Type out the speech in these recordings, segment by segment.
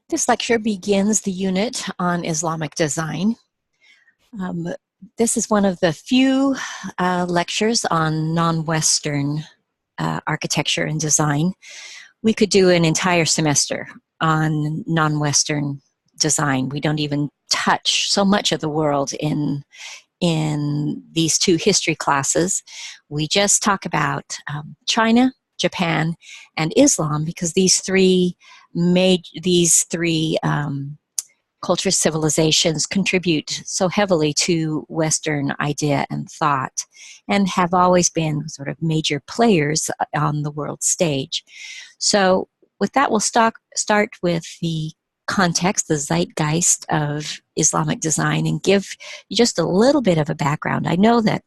This lecture begins the unit on Islamic design. Um, this is one of the few lectures on non-Western architecture and design. We could do an entire semester on non-Western design. We don't even touch so much of the world in these two history classes. We just talk about China, Japan, and Islam because these three cultures, civilizations contribute so heavily to Western idea and thought and have always been sort of major players on the world stage. So with that, we'll start with the context, the zeitgeist of Islamic design, and give you just a little bit of a background. I know that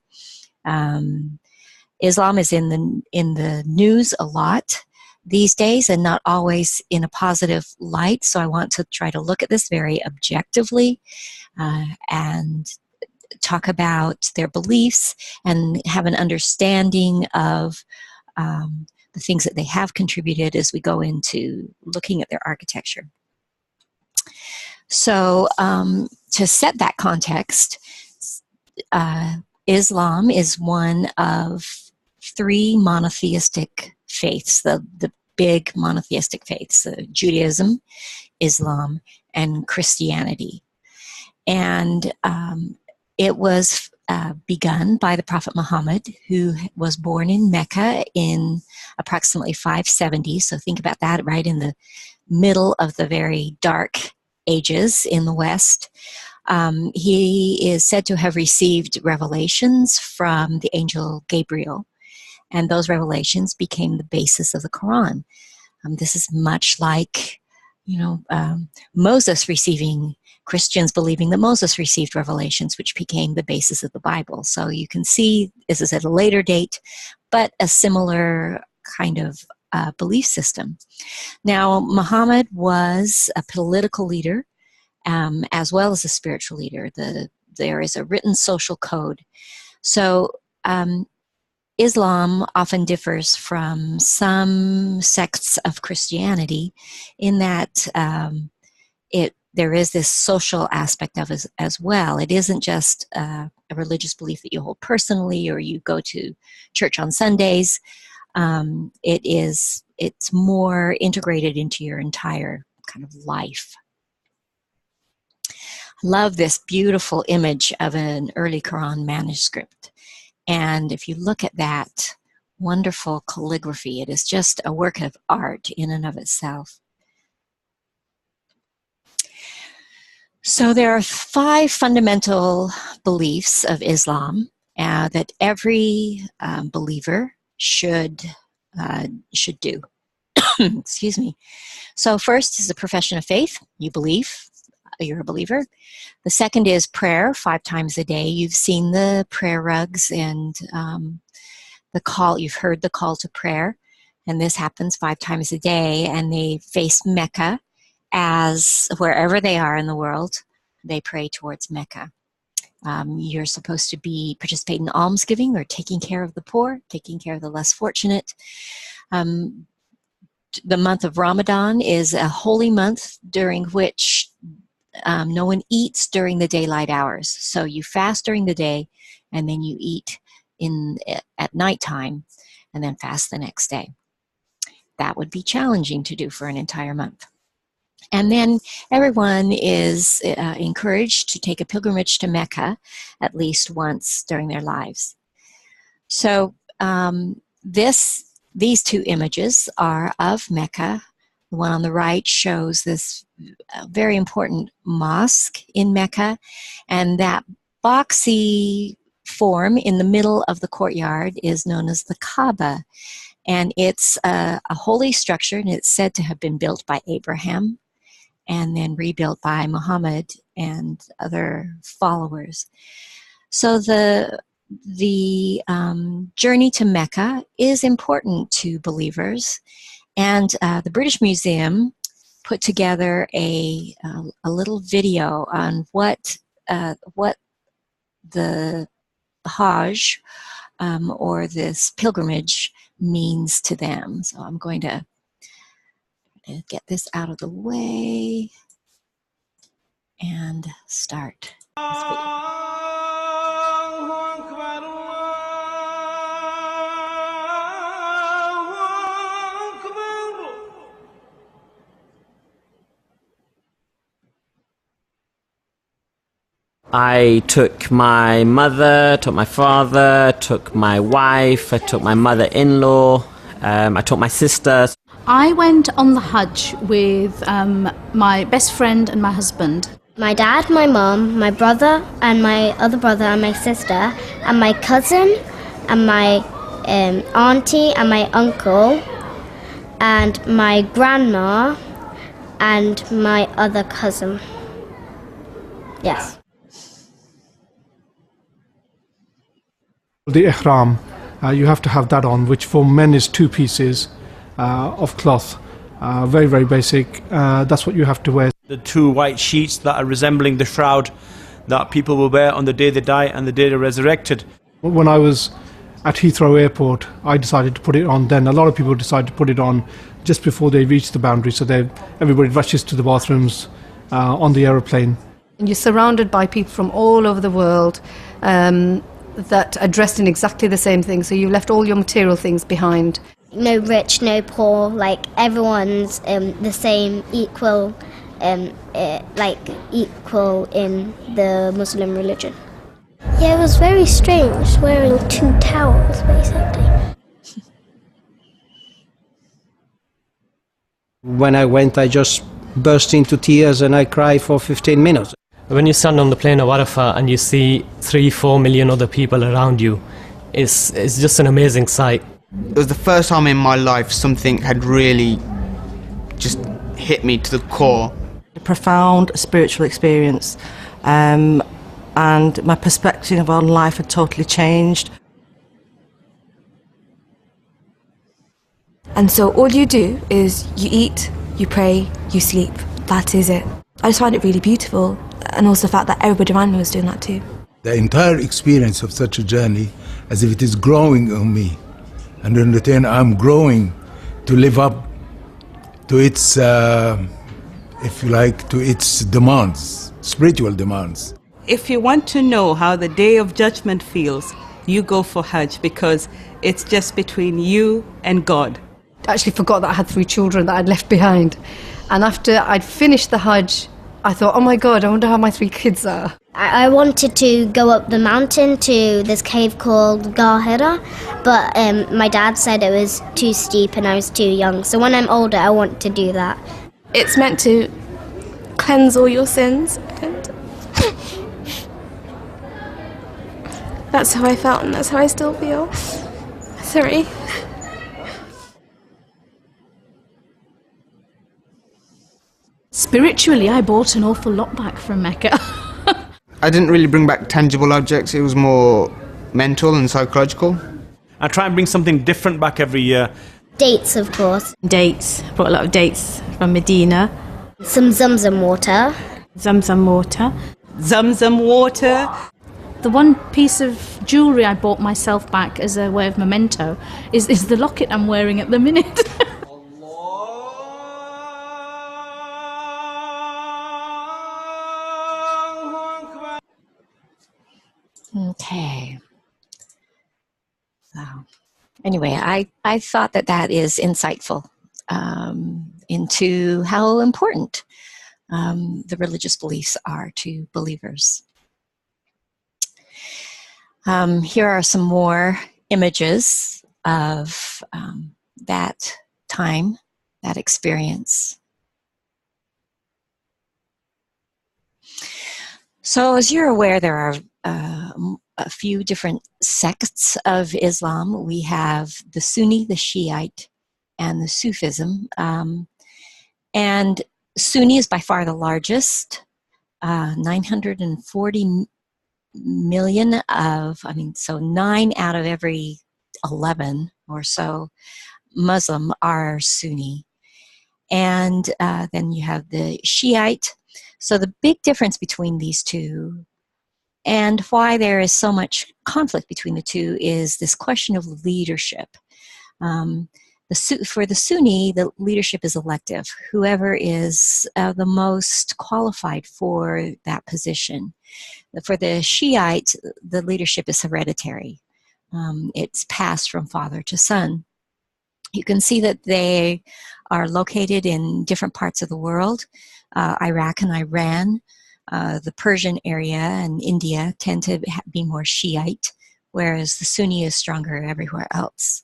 Islam is in the news a lot these days and not always in a positive light, so I want to try to look at this very objectively and talk about their beliefs and have an understanding of the things that they have contributed as we go into looking at their architecture. So to set that context, Islam is one of three monotheistic faiths, the big monotheistic faiths, Judaism, Islam, and Christianity. And it was begun by the Prophet Muhammad, who was born in Mecca in approximately 570. So think about that, right in the middle of the very dark ages in the West. He is said to have received revelations from the angel Gabriel, and those revelations became the basis of the Quran. This is much like, Moses receiving, Christians believing that Moses received revelations, which became the basis of the Bible. So you can see this is at a later date, but a similar kind of belief system. Now, Muhammad was a political leader as well as a spiritual leader. There is a written social code. So Islam often differs from some sects of Christianity in that there is this social aspect of it as well. It isn't just a religious belief that you hold personally or you go to church on Sundays. It's more integrated into your entire kind of life. I love this beautiful image of an early Quran manuscript. And if you look at that wonderful calligraphy, it is just a work of art in and of itself. So there are 5 fundamental beliefs of Islam that every believer should do. Excuse me. So first is the profession of faith. You believe, you're a believer. The second is prayer 5 times a day. You've seen the prayer rugs and the call, you've heard the call to prayer, and this happens 5 times a day, and they face Mecca as wherever they are in the world, they pray towards Mecca. You're supposed to participate in almsgiving or taking care of the poor, taking care of the less fortunate. The month of Ramadan is a holy month during which no one eats during the daylight hours. So you fast during the day, and then you eat at nighttime, and then fast the next day. That would be challenging to do for an entire month. And then everyone is encouraged to take a pilgrimage to Mecca at least once during their lives. So these 2 images are of Mecca. The one on the right shows this very important mosque in Mecca, and that boxy form in the middle of the courtyard is known as the Kaaba. And it's a holy structure, and it's said to have been built by Abraham and then rebuilt by Muhammad and other followers. So the journey to Mecca is important to believers, and the British Museum put together a little video on what the Hajj or this pilgrimage means to them. So I'm going to Get this out of the way and start this video. I took my mother, took my father, took my wife, I took my mother-in-law, I took my sister. I went on the Hajj with my best friend and my husband. My dad, my mum, my brother and my other brother and my sister and my cousin and my auntie and my uncle and my grandma and my other cousin. Yes. The ihram, you have to have that on, which for men is 2 pieces of cloth. Very, very basic. That's what you have to wear. The 2 white sheets that are resembling the shroud that people will wear on the day they die and the day they're resurrected. When I was at Heathrow Airport, I decided to put it on then. A lot of people decide to put it on just before they reach the boundary, so everybody rushes to the bathrooms on the aeroplane. And you're surrounded by people from all over the world that are dressed in exactly the same thing, so you left all your material things behind. No rich, no poor, like everyone's the same, equal, equal in the Muslim religion. Yeah, it was very strange, wearing 2 towels basically. When I went, I just burst into tears and I cried for 15 minutes. When you stand on the plain of Arafah and you see 3-4 million other people around you, it's just an amazing sight. It was the first time in my life something had really just hit me to the core. A profound spiritual experience, and my perspective on life had totally changed. And so all you do is you eat, you pray, you sleep. That is it. I just find it really beautiful, and also the fact that everybody around me was doing that too. The entire experience of such a journey, as if it is growing on me, and in return I'm growing to live up to its, if you like, to its demands, spiritual demands. If you want to know how the Day of Judgment feels, you go for Hajj, because it's just between you and God. I actually forgot that I had 3 children that I'd left behind. And after I'd finished the Hajj, I thought, oh my God, I wonder how my 3 kids are. I wanted to go up the mountain to this cave called Ghar Hira, but my dad said it was too steep and I was too young. So when I'm older, I want to do that. It's meant to cleanse all your sins, and that's how I felt, and that's how I still feel. Sorry. Spiritually, I bought an awful lot back from Mecca. I didn't really bring back tangible objects, it was more mental and psychological. I try and bring something different back every year. Dates, of course. Dates. Brought a lot of dates from Medina. Some Zamzam water. Zamzam water. Zamzam water. The one piece of jewellery I bought myself back as a way of memento is the locket I'm wearing at the minute. Okay. So, anyway, I thought that is insightful into how important the religious beliefs are to believers. Here are some more images of that time, that experience. So as you're aware, there are a few different sects of Islam. We have the Sunni, the Shiite, and the Sufism. And Sunni is by far the largest, 940 million so 9 out of every 11 or so Muslim are Sunni. And then you have the Shiite. So the big difference between these two, and why there is so much conflict between the two, is this question of leadership. For the Sunni, the leadership is elective. Whoever is the most qualified for that position. For the Shiite, the leadership is hereditary. It's passed from father to son. You can see that they are located in different parts of the world. Iraq and Iran, the Persian area and India tend to be more Shiite, whereas the Sunni is stronger everywhere else.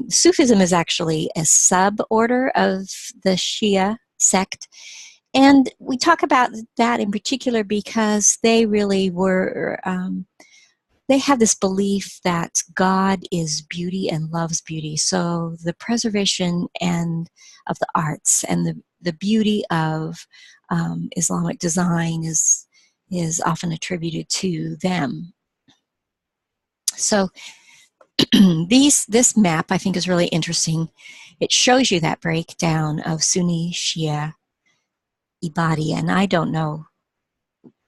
Sufism is actually a sub-order of the Shia sect, and we talk about that in particular because they really were, they have this belief that God is beauty and loves beauty, so the preservation of the arts and the beauty of Islamic design is often attributed to them. So this map I think is really interesting. It shows you that breakdown of Sunni, Shia, Ibadi, and I don't know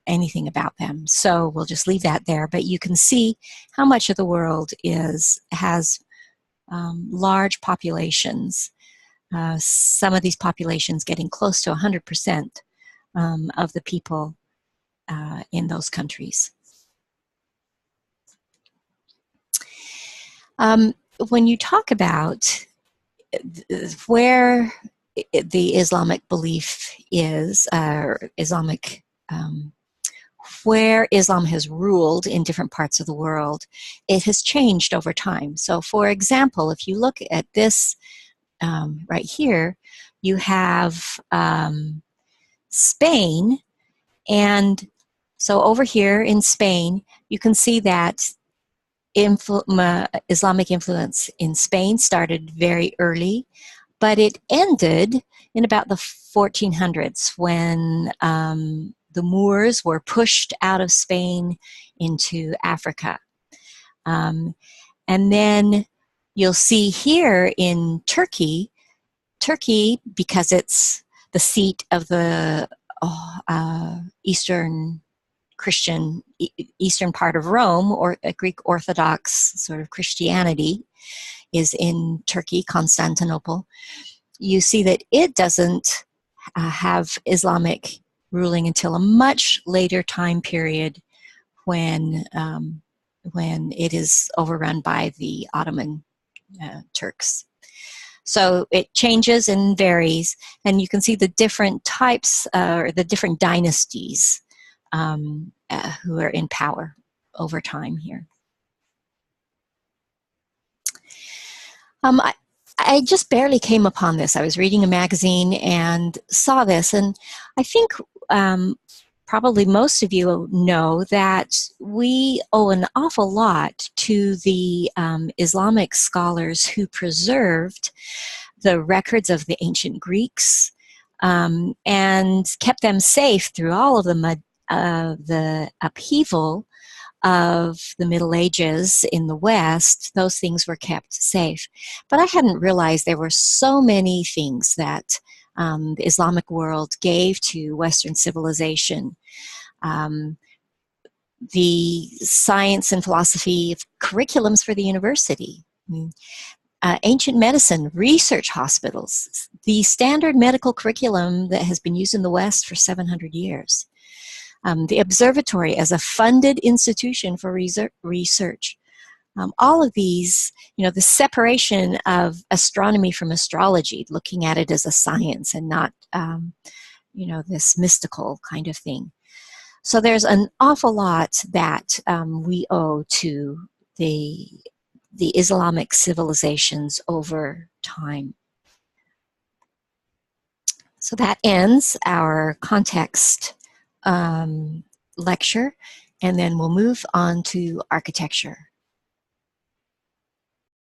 anything about them, so we'll just leave that there. But you can see how much of the world has large populations. Some of these populations getting close to 100% of the people in those countries. When you talk about where the Islamic belief is, where Islam has ruled in different parts of the world, it has changed over time. So, for example, if you look at this right here, you have Spain, and so over here in Spain, you can see that Islamic influence in Spain started very early, but it ended in about the 1400s when the Moors were pushed out of Spain into Africa. And then you'll see here in Turkey, because it's the seat of the Eastern Christian, eastern part of Rome, or a Greek Orthodox sort of Christianity is in Turkey, Constantinople. You see that it doesn't have Islamic ruling until a much later time period when it is overrun by the Ottoman Turks. So it changes and varies, and you can see the different types or the different dynasties who are in power over time here. I just barely came upon this. I was reading a magazine and saw this, and I think probably most of you know that we owe an awful lot to the Islamic scholars who preserved the records of the ancient Greeks and kept them safe through all of the upheaval of the Middle Ages in the West. Those things were kept safe. But I hadn't realized there were so many things that the Islamic world gave to Western civilization. The science and philosophy of curriculums for the university. Ancient medicine, research hospitals, the standard medical curriculum that has been used in the West for 700 years. The observatory as a funded institution for research. All of these, the separation of astronomy from astrology, looking at it as a science and not, this mystical kind of thing. So there's an awful lot that we owe to the Islamic civilizations over time. So that ends our context lecture, and then we'll move on to architecture.